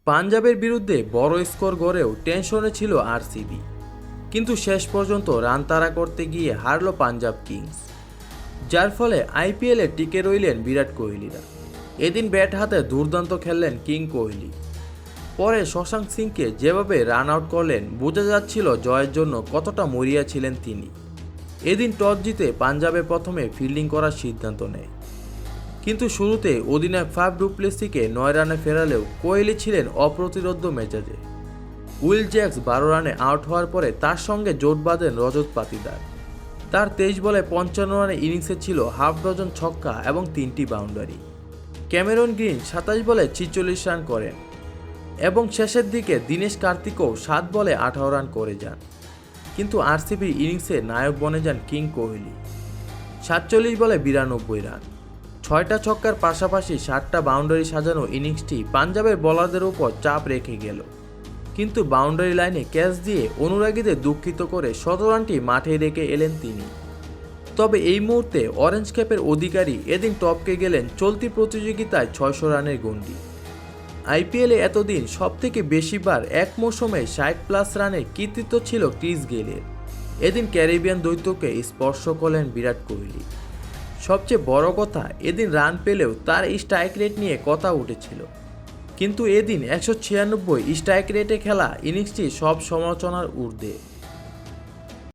পাঞ্জাবের বিরুদ্ধে বড় স্কোর গড়েও টেনশনে ছিল আরসিবি, কিন্তু শেষ পর্যন্ত রান তাড়া করতে গিয়ে হারল পাঞ্জাব কিংস, যার ফলে আইপিএলে টিকে রইলেন বিরাট কোহলিরা। এদিন ব্যাট হাতে দুর্দান্ত খেললেন কিং কোহলি। পরে শশাঙ্ক সিংকে যেভাবে রান আউট করলেন বোঝা যাচ্ছিল জয়ের জন্য কতটা মরিয়া ছিলেন তিনি। এদিন টস জিতে পাঞ্জাবে প্রথমে ফিল্ডিং করার সিদ্ধান্ত নেয়, কিন্তু শুরুতে অধিনায়ক ফাফ ডু প্লেসিকে 9 রানে ফেরালেও কোহলি ছিলেন অপ্রতিরোধ্য মেজাজে। উইল জ্যাক্স 12 রানে আউট হওয়ার পরে তার সঙ্গে জোট বাঁধেন রজত পাতিদার। তার 23 বলে 55 রানের ইনিংসে ছিল হাফ ডজন ছক্কা এবং 3টি বাউন্ডারি। ক্যামেরন গ্রিন 27 বলে 46 রান করেন এবং শেষের দিকে দীনেশ কার্তিকও 7 বলে 18 রান করে যান। কিন্তু আরসিবির ইনিংসে নায়ক বনে যান কিং কোহলি। 47 বলে 92 রান, 6টা ছক্কার পাশাপাশি 7টা বাউন্ডারি সাজানো ইনিংসটি পাঞ্জাবের বোলারদের উপর চাপ রেখে গেল, কিন্তু বাউন্ডারি লাইনে ক্যাচ দিয়ে অনুরাগীদের দুঃখিত করে 17 রানটি মাঠে রেখে এলেন তিনি। তবে এই মুহূর্তে অরেঞ্জ ক্যাপের অধিকারী এদিন টপকে গেলেন চলতি প্রতিযোগিতায় 600 রানের গন্ডি। আইপিএলে এতদিন সবথেকে বেশিবার এক মৌসুমে 60+ রানের কৃতিত্ব ছিল ক্রিস গেইলের। এদিন ক্যারিবিয়ান দৈত্যকে স্পর্শ করলেন বিরাট কোহলি। সবচেয়ে বড় কথা, এদিন রান পেলেও তার স্ট্রাইক রেট নিয়ে কথা উঠেছিল, কিন্তু এদিন 196 স্ট্রাইক রেটে খেলা ইনিংসটি সব সমালোচনার ঊর্ধ্বে।